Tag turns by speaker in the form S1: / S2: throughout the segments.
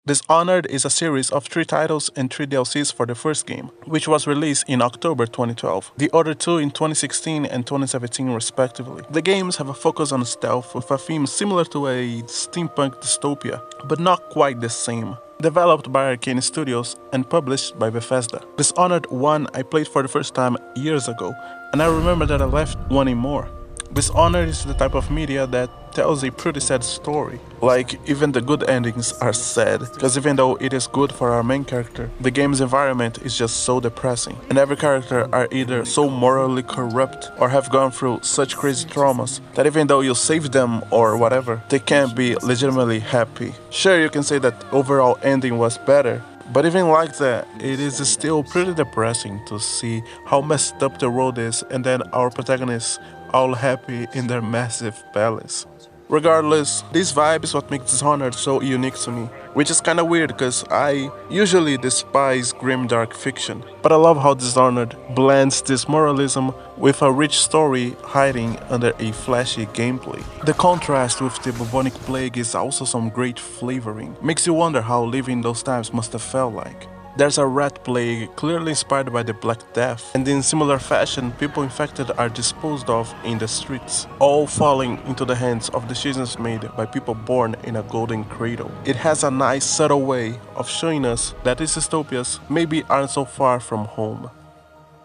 S1: Dishonored is a series of 3 titles and 3 DLCs for the first game, which was released in October 2012, the other 2 in 2016 and 2017 respectively. The games have a focus on stealth with a theme similar to a steampunk dystopia, but not quite the same. Developed by Arcane Studios and published by Bethesda. Dishonored 1 I played for the first time years ago, and I remember that I left wanting more. Dishonored is the type of media that tells a pretty sad story. Like, even the good endings are sad, because even though it is good for our main character, the game's environment is just so depressing. And every character are either so morally corrupt or have gone through such crazy traumas that even though you save them or whatever, they can't be legitimately happy. Sure, you can say that the overall ending was better, but even like that, it is still pretty depressing to see how messed up the world is and then our protagonists all happy in their massive palace. Regardless, this vibe is what makes Dishonored so unique to me, which is kinda weird because I usually despise grimdark fiction, but I love how Dishonored blends this moralism with a rich story hiding under a flashy gameplay. The contrast with the bubonic plague is also some great flavoring, makes you wonder how living those times must have felt like. There's a rat plague clearly inspired by the Black Death, and in similar fashion, people infected are disposed of in the streets, all falling into the hands of decisions made by people born in a golden cradle. It has a nice subtle way of showing us that these dystopias maybe aren't so far from home.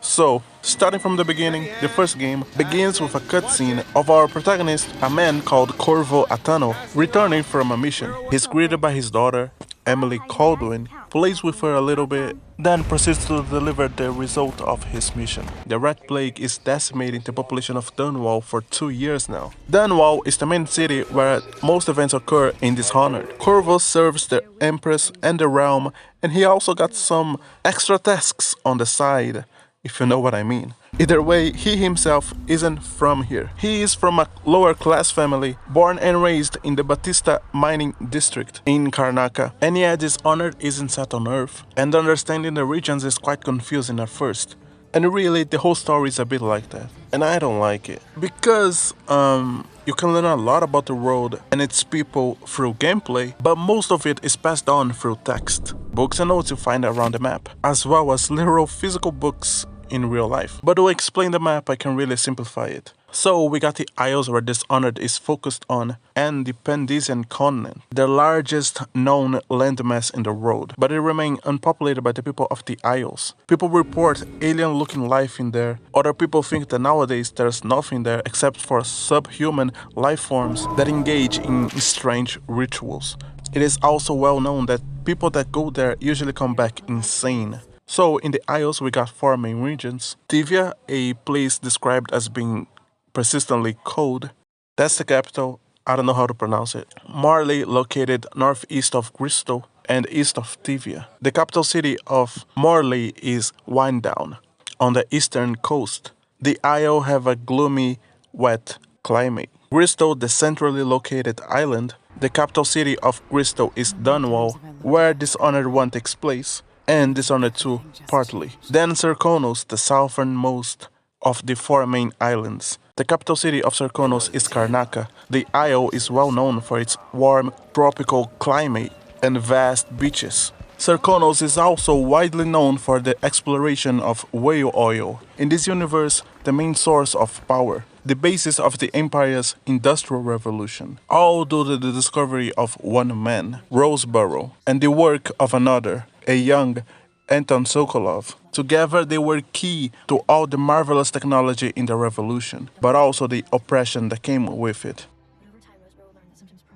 S1: So, starting from the beginning, the first game begins with a cutscene of our protagonist, a man called Corvo Atano, returning from a mission. He's greeted by his daughter, Emily Caldwin, plays with her a little bit, then proceeds to deliver the result of his mission. The rat plague is decimating the population of Dunwall for 2 years now. Dunwall is the main city where most events occur in Dishonored. Corvo serves the Empress and the realm, and he also got some extra tasks on the side, if you know what I mean. Either way, he himself isn't from here. He is from a lower class family, born and raised in the Batista mining district in Karnaca. And yeah, Dishonored isn't set on Earth, and understanding the regions is quite confusing at first. And really, the whole story is a bit like that. And I don't like it. Because, you can learn a lot about the world and its people through gameplay, but most of it is passed on through text. Books and notes you find around the map, as well as literal physical books in real life. But to explain the map, I can really simplify it. So we got the Isles where Dishonored is focused on, and the Pendesian continent, the largest known landmass in the world, but it remains unpopulated by the people of the Isles. People report alien-looking life in there. Other people think that nowadays there's nothing there except for subhuman life forms that engage in strange rituals. It is also well known that people that go there usually come back insane. So, in the Isles, we got 4 main regions. Tivia, a place described as being persistently cold. That's the capital. I don't know how to pronounce it. Marley, located northeast of Bristol and east of Tivia. The capital city of Marley is Winedown, on the eastern coast. The Isle have a gloomy, wet climate. Bristol, the centrally located island. The capital city of Bristol is Dunwall, where Dishonored 1 takes place, and Dishonored 2 partly. Then Serkonos, the southernmost of the 4 main islands. The capital city of Serkonos is Karnaca. The isle is well known for its warm tropical climate and vast beaches. Serkonos is also widely known for the exploration of whale oil. In this universe, the main source of power, the basis of the Empire's Industrial Revolution, all due to the discovery of one man, Roseborough, and the work of another, a young Anton Sokolov. Together they were key to all the marvelous technology in the revolution, but also the oppression that came with it.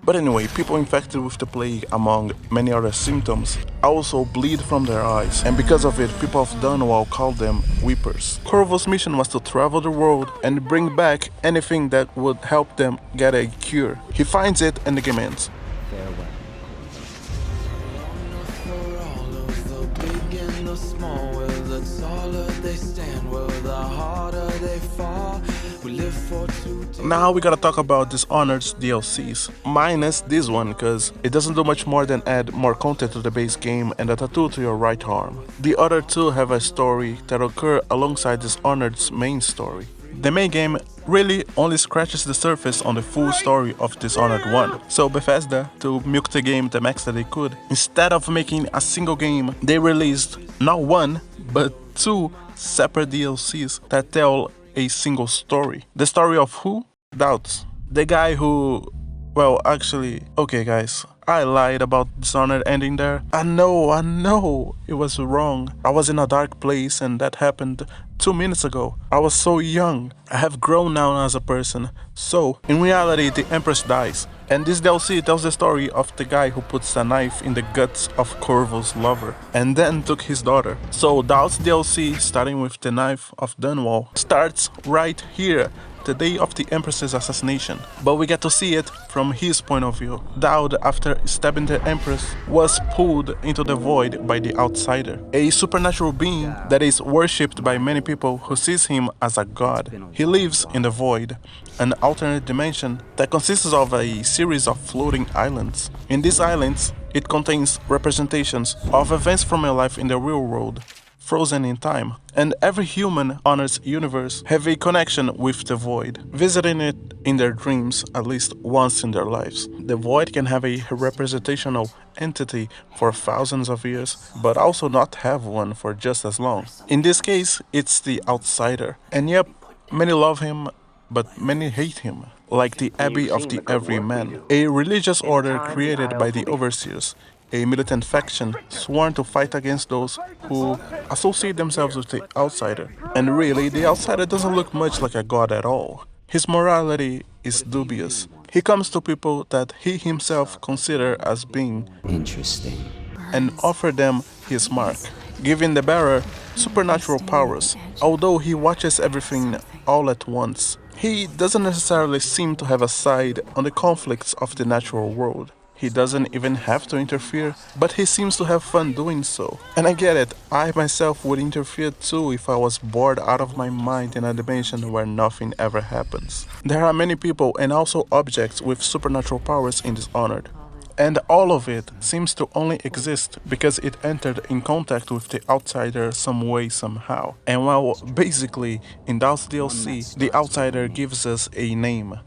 S1: But anyway, people infected with the plague, among many other symptoms, also bleed from their eyes, and because of it, people of Dunwall call them weepers. Corvo's mission was to travel the world and bring back anything that would help them get a cure. He finds it and the game ends.
S2: Farewell.
S1: Now we gotta talk about Dishonored's DLCs, minus this one cause it doesn't do much more than add more content to the base game and a tattoo to your right arm. The other 2 have a story that occur alongside Dishonored's main story. The main game really only scratches the surface on the full story of Dishonored 1. So Bethesda, to milk the game the max that they could, instead of making a single game, they released not one, but two separate DLCs that tell a single story. The story of who? Doubts. The guy who... Well, actually... Okay guys, I lied about Dishonored ending there. I know, it was wrong. I was in a dark place and that happened 2 minutes ago. I was so young. I have grown now as a person. So, in reality, the Empress dies. And this DLC tells the story of the guy who puts a knife in the guts of Corvo's lover and then took his daughter. So Doubt's DLC, starting with the knife of Dunwall, starts right here, the day of the Empress's assassination. But we get to see it from his point of view. Daud, after stabbing the Empress, was pulled into the void by the Outsider, a supernatural being that is worshipped by many people who sees him as a god. He lives in the void, an alternate dimension that consists of a series of floating islands. In these islands, it contains representations of events from your life in the real world, frozen in time, and every human on Earth's universe have a connection with the void, visiting it in their dreams at least once in their lives. The void can have a representational entity for thousands of years, but also not have one for just as long. In this case, it's the Outsider, and yep, many love him, but many hate him, like the Abbey of the Everyman, a religious order created by the Overseers, a militant faction sworn to fight against those who associate themselves with the Outsider. And really, the Outsider doesn't look much like a god at all. His morality is dubious. He comes to people that he himself considers as being interesting and offer them his mark, giving the bearer supernatural powers. Although he watches everything all at once, he doesn't necessarily seem to have a side on the conflicts of the natural world. He doesn't even have to interfere, but he seems to have fun doing so. And I get it, I myself would interfere too if I was bored out of my mind in a dimension where nothing ever happens. There are many people and also objects with supernatural powers in Dishonored. And all of it seems to only exist because it entered in contact with the Outsider some way somehow. And well, basically, in Doubt's DLC, the Outsider gives us a name.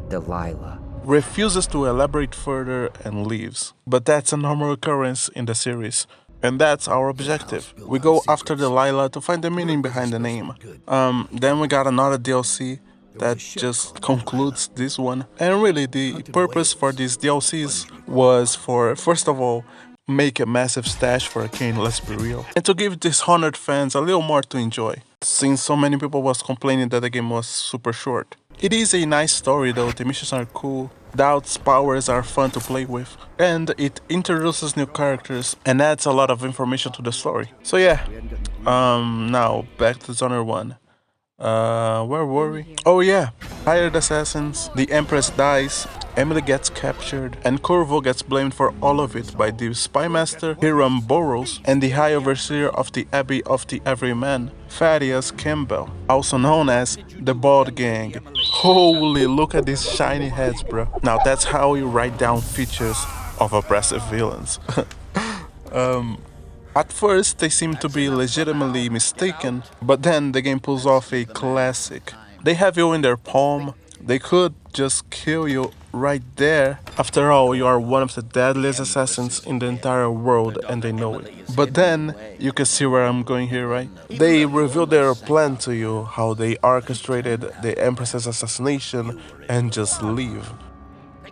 S2: Delilah.
S1: Refuses to elaborate further and leaves. But that's a normal occurrence in the series. And that's our objective. We go after Delilah to find the meaning behind the name. Then we got another DLC that just concludes this one. And really, the purpose for these DLCs was for, first of all, make a massive stash for Kane, let's be real. And to give Dishonored fans a little more to enjoy, since so many people was complaining that the game was super short. It is a nice story though, the missions are cool, Doubt's powers are fun to play with, and it introduces new characters and adds a lot of information to the story. So yeah, now back to Dishonored 1. Where were we? Oh yeah, hired assassins, the Empress dies, Emily gets captured, and Corvo gets blamed for all of it by the Spymaster, Hiram Burroughs, and the High Overseer of the Abbey of the Everyman, Thaddeus Campbell, also known as the Bald Gang. Holy, look at these shiny heads, bro. Now that's how you write down features of oppressive villains. At first, they seem to be legitimately mistaken, but then the game pulls off a classic. They have you in their palm, they could just kill you right there. After all, you are one of the deadliest assassins in the entire world and they know it. But then, you can see where I'm going here, right? They reveal their plan to you, how they orchestrated the Empress's assassination and just leave.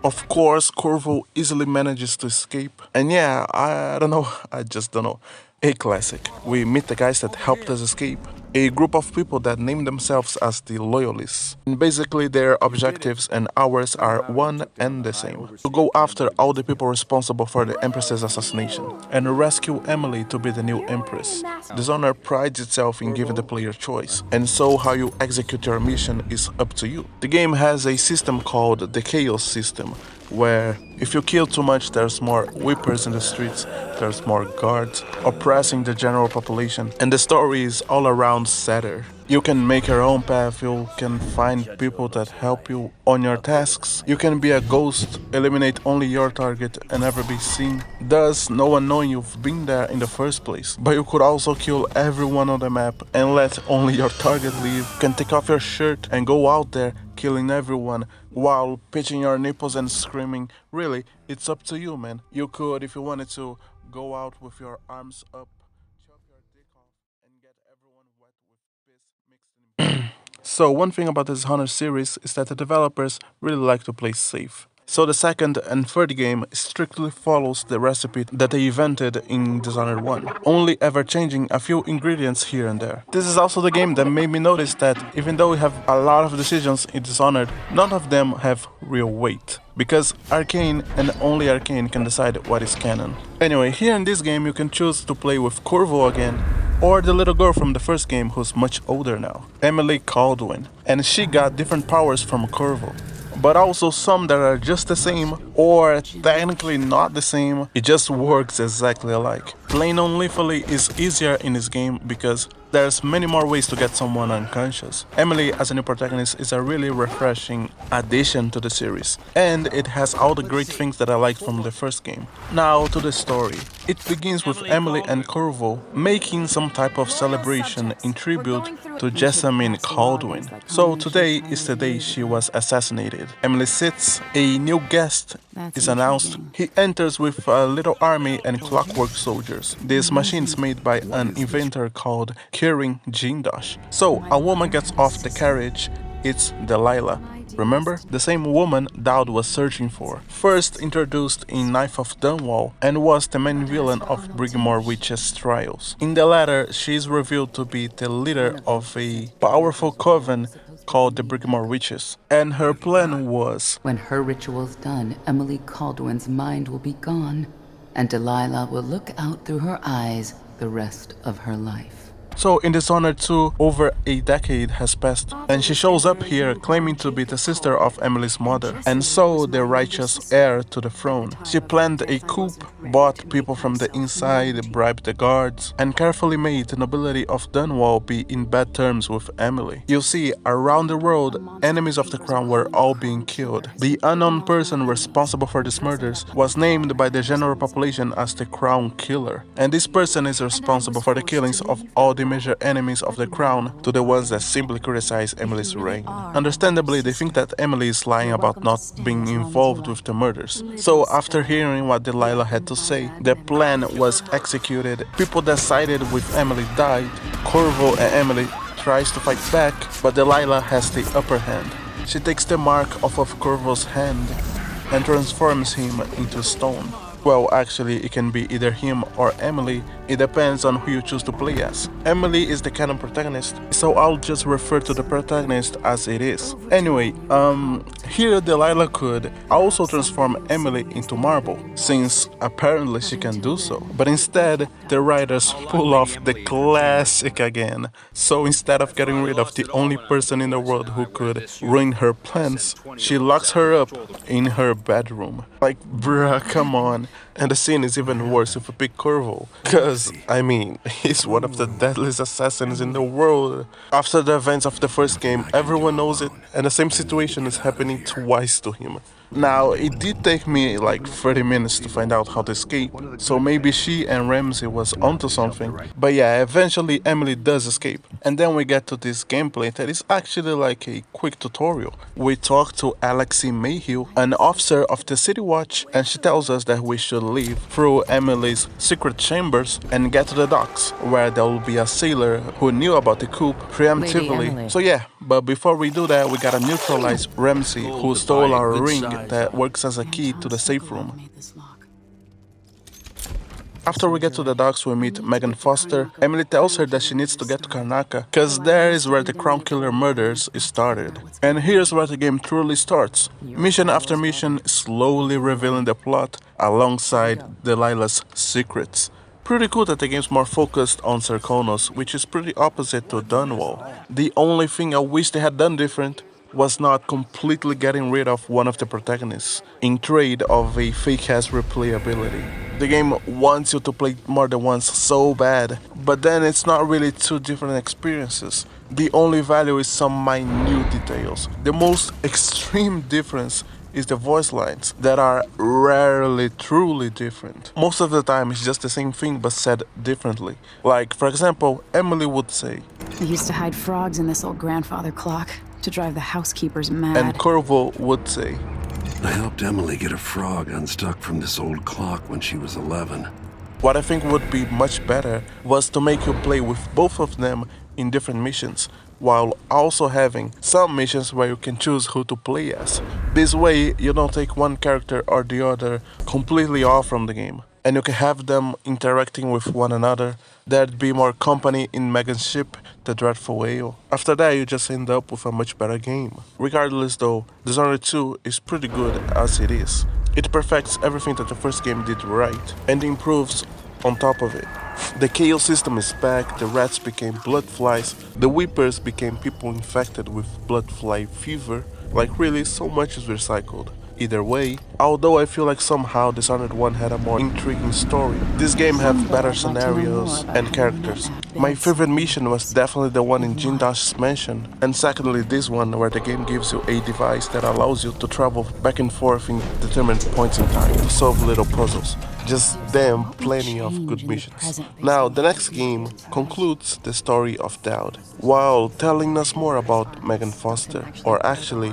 S1: Of course, Corvo easily manages to escape. And yeah, I don't know, I just don't know. A classic. We meet the guys that helped us escape. A group of people that name themselves as the Loyalists. And basically their objectives and ours are one and the same. To go after all the people responsible for the Empress's assassination. And rescue Emily to be the new Empress. Dishonored prides itself in giving the player choice. And so how you execute your mission is up to you. The game has a system called the Chaos System, where if you kill too much, there's more whippers in the streets, there's more guards oppressing the general population, and the story is all around sadder. You can make your own path, you can find people that help you on your tasks, you can be a ghost, eliminate only your target and never be seen, thus no one knowing you've been there in the first place. But you could also kill everyone on the map and let only your target leave. You can take off your shirt and go out there killing everyone while pitching your nipples and screaming. Really, it's up to you, man. You could, if you wanted to, go out with your arms up, chop your dick off, and get everyone wet with piss mixed in. So one thing about the Dishonored series is that the developers really like to play safe. So the second and third game strictly follows the recipe that they invented in Dishonored 1, only ever changing a few ingredients here and there. This is also the game that made me notice that even though we have a lot of decisions in Dishonored, none of them have real weight. Because Arcane and only Arcane can decide what is canon. Anyway, here in this game you can choose to play with Corvo again, or the little girl from the first game who's much older now, Emily Caldwin, and she got different powers from Corvo, but also some that are just the same or technically not the same. It just works exactly alike. Playing non-lethally is easier in this game because there's many more ways to get someone unconscious. Emily as a new protagonist is a really refreshing addition to the series, and it has all the great things that I liked from the first game. Now to the story. It begins with Emily and Corvo making some type of celebration in tribute to Jessamine Caldwin. So today is the day she was assassinated. Emily sits, a new guest is announced. He enters with a little army and clockwork soldiers. This machine is made by an inventor called Kieran Jindosh. So a woman gets off the carriage. It's Delilah. Remember? The same woman Dowd was searching for. First introduced in Knife of Dunwall and was the main villain of Brigmore Witch's trials. In the latter, she is revealed to be the leader of a powerful coven called the Brigmore Witches, and her plan was,
S3: when her ritual's done, Emily Caldwin's mind will be gone, and Delilah will look out through her eyes the rest of her life.
S1: So in Dishonored 2, over a decade has passed, and she shows up here claiming to be the sister of Emily's mother, and so the righteous heir to the throne. She planned a coup, bought people from the inside, bribed the guards, and carefully made the nobility of Dunwall be in bad terms with Emily. You see, around the world, enemies of the crown were all being killed. The unknown person responsible for these murders was named by the general population as the Crown Killer, and this person is responsible for the killings of all the major enemies of the crown to the ones that simply criticize Emily's reign. Understandably, they think that Emily is lying about not being involved with the murders. So after hearing what Delilah had to say, the plan was executed. People that sided with Emily died. Corvo and Emily tries to fight back, but Delilah has the upper hand. She takes the mark off of Corvo's hand and transforms him into stone. Well, actually, it can be either him or Emily. It depends on who you choose to play as. Emily is the canon protagonist, so I'll just refer to the protagonist as it is. Anyway, here Delilah could also transform Emily into marble, since apparently she can do so. But instead, the writers pull off the classic again. So instead of getting rid of the only person in the world who could ruin her plans, she locks her up in her bedroom. Like, bruh, come on. And the scene is even worse if you pick Corvo, cause, I mean, he's one of the deadliest assassins in the world. After the events of the first game, everyone knows it, and the same situation is happening twice to him. Now, it did take me like 30 minutes to find out how to escape, so maybe she and Ramsey was onto something. But yeah, eventually Emily does escape. And then we get to this gameplay that is actually like a quick tutorial. We talk to Alexi Mayhew, an officer of the City Watch, and she tells us that we should leave through Emily's secret chambers and get to the docks, where there will be a sailor who knew about the coup preemptively. So yeah, but before we do that, we gotta neutralize Ramsey, who stole our ring that works as a key to the safe room. After we get to the docks, we meet Megan Foster. Emily tells her that she needs to get to Karnaca, cause there is where the Crown Killer murders started. And here's where the game truly starts. Mission after mission, slowly revealing the plot alongside Delilah's secrets. Pretty cool that the game's more focused on Serkonos, which is pretty opposite to Dunwall. The only thing I wish they had done different was not completely getting rid of one of the protagonists in trade of a fake-ass replayability. The game wants you to play more than once so bad, but then it's not really two different experiences. The only value is some minute details. The most extreme difference is the voice lines that are rarely truly different. Most of the time it's just the same thing but said differently. Like, for example, Emily would say,
S4: We used to hide frogs in this old grandfather clock to drive the housekeepers mad.
S1: and Corvo would say,
S5: I helped Emily get a frog unstuck from this old clock when she was 11.
S1: what I think would be much better was to make you play with both of them in different missions, while also having some missions where you can choose who to play as. This way, you don't take one character or the other completely off from the game, and you can have them interacting with one another. There'd be more company in Megan's ship, the Dreadful Whale. After that, you just end up with a much better game. Regardless though, Dishonored 2 is pretty good as it is. It perfects everything that the first game did right, and improves on top of it. The chaos system is back, the rats became blood flies, the weepers became people infected with blood fly fever. Like really, so much is recycled. Either way, although I feel like somehow Dishonored 1 had a more intriguing story, this game have better scenarios and characters. My favorite mission was definitely the one in Jindash's mansion, and secondly this one where the game gives you a device that allows you to travel back and forth in determined points in time to solve little puzzles. Just damn plenty of good missions. Now, the next game concludes the story of Dowd, while telling us more about Megan Foster, or actually,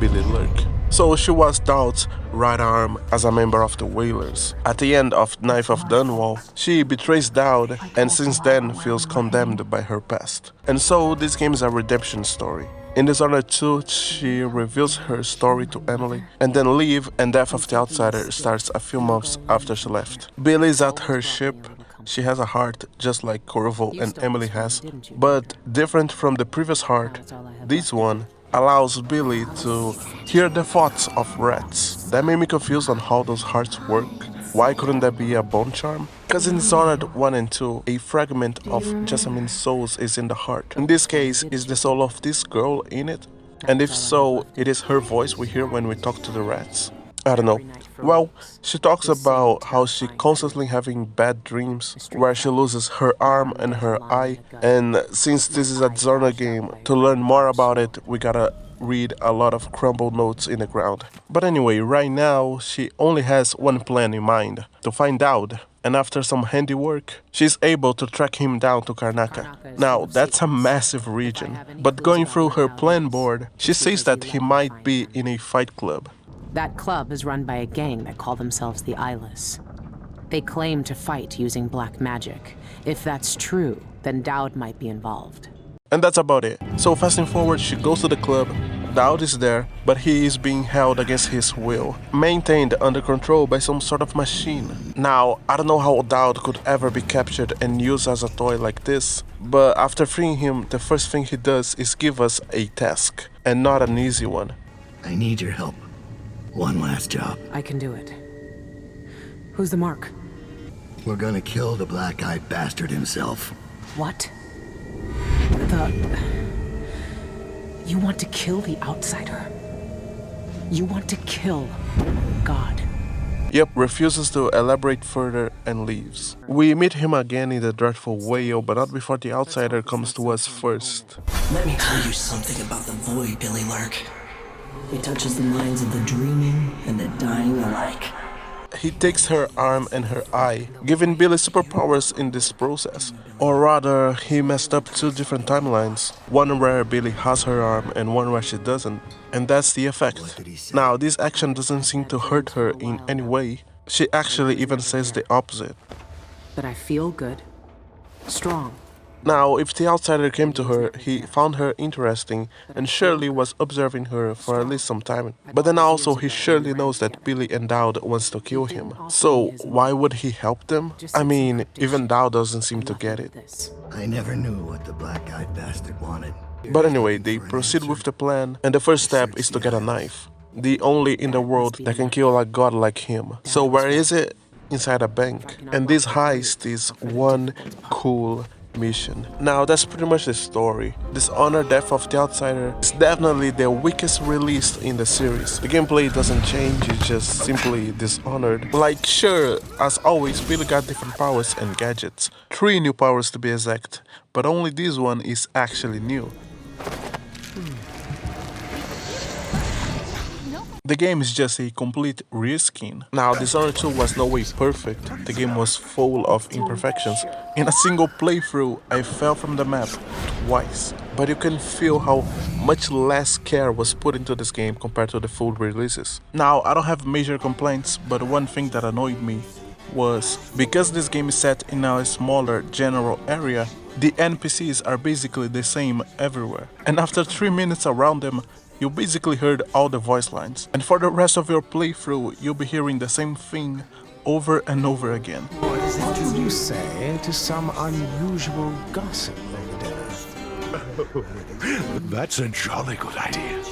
S1: Billy Lurk. So she was Dowd's right arm as a member of the Whalers. At the end of Knife of Dunwall, she betrays Dowd and since then feels condemned by her past. And so this game is a redemption story. In Dishonored 2, she reveals her story to Emily, and then Leave and Death of the Outsider starts a few months after she left. Billy is at her ship. She has a heart just like Corvo and Emily has, but different from the previous heart, this one allows Billy to hear the thoughts of rats. That made me confused on how those hearts work. Why couldn't that be a bone charm? Because in Dishonored 1 and 2, a fragment of Jessamyn's soul is in the heart. In this case, is the soul of this girl in it? And if so, it is her voice we hear when we talk to the rats. I don't know. Well, she talks about how she constantly having bad dreams, where she loses her arm and her eye, and since this is a Dishonored game, to learn more about it, we gotta read a lot of crumbled notes in the ground. But anyway, right now, she only has one plan in mind, to find out, and after some handiwork, she's able to track him down to Karnaca. Now, that's a massive region, but going through her plan board, she says that he might be in a fight club.
S6: That club is run by a gang that call themselves the Eyeless. They claim to fight using black magic. If that's true, then Dowd might be involved.
S1: And that's about it. So fasting forward, she goes to the club, Dowd is there, but he is being held against his will, maintained under control by some sort of machine. Now, I don't know how Dowd could ever be captured and used as a toy like this, but after freeing him, the first thing he does is give us a task, and not an easy one.
S7: I need your help. One last job.
S6: I can do it. Who's the mark?
S7: We're gonna kill the black-eyed bastard himself.
S6: What? You want to kill the Outsider? You want to kill God?
S1: Yep, refuses to elaborate further and leaves. We meet him again in the Dreadful Whale, but not before the Outsider comes to us first.
S8: Let me tell you something about the void, Billy Lurk. It touches the minds of the dreaming and the dying alike.
S1: He takes her arm and her eye, giving Billy superpowers in this process. Or rather, he messed up two different timelines, one where Billy has her arm and one where she doesn't, and that's the effect. Now, this action doesn't seem to hurt her in any way. She actually even says the opposite.
S6: That I feel good, strong.
S1: Now, if the Outsider came to her, he found her interesting and surely was observing her for at least some time. But then also he surely knows that Billy and Dowd wants to kill him. So why would he help them? I mean, even Dowd doesn't seem to get it.
S7: I never knew what the black-eyed bastard wanted.
S1: But anyway, they proceed with the plan, and the first step is to get a knife. The only in the world that can kill a god like him. So where is it? Inside a bank. And this heist is one cool mission. Now that's pretty much the story. Dishonored Death of the Outsider is definitely the weakest release in the series. The gameplay doesn't change, it's just simply Dishonored. Like sure, as always, Billy got different powers and gadgets. 3 new powers to be exact, but only this one is actually new. The game is just a complete reskin. Now, Dishonored 2 was no way perfect. The game was full of imperfections. In a single playthrough, I fell from the map twice. But you can feel how much less care was put into this game compared to the full releases. Now, I don't have major complaints, but one thing that annoyed me was because this game is set in a smaller general area, the NPCs are basically the same everywhere. And after 3 minutes around them, you basically heard all the voice lines. And for the rest of your playthrough, you'll be hearing the same thing over and over again.
S9: What would you say to some unusual gossip over dinner?
S5: That's a jolly good idea.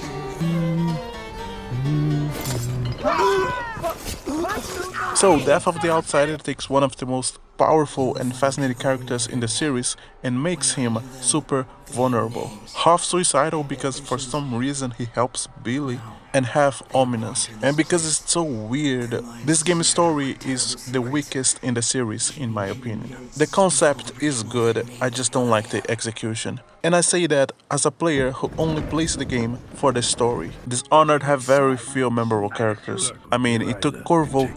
S1: So, Death of the Outsider takes one of the most powerful and fascinating characters in the series and makes him super vulnerable. Half suicidal because for some reason he helps Billy, and half ominous. And because it's so weird, this game's story is the weakest in the series in my opinion. The concept is good, I just don't like the execution. And I say that as a player who only plays the game for the story. Dishonored have very few memorable characters. I mean, it took Corvo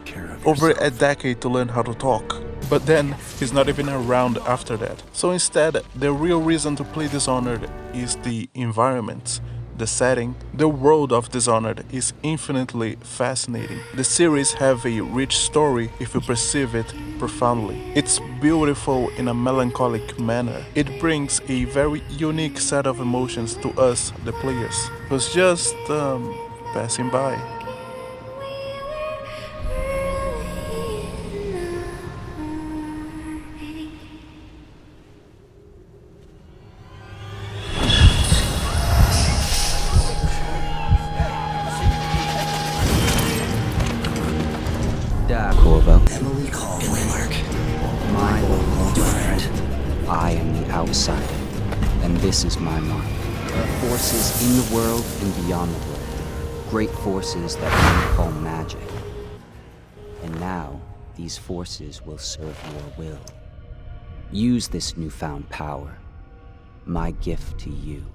S1: over a decade to learn how to talk. But then, he's not even around after that. So instead, the real reason to play Dishonored is the environment. The setting, the world of Dishonored is infinitely fascinating. The series have a rich story if you perceive it profoundly. It's beautiful in a melancholic manner. It brings a very unique set of emotions to us, the players, who's just passing by.
S2: Corvo,
S8: Emily called Billy Lark.
S2: my old
S8: friend.
S2: I am the outsider, and this is my mark. There are forces in the world and beyond the world, great forces that men call magic. And now, these forces will serve your will. Use this newfound power, my gift to you.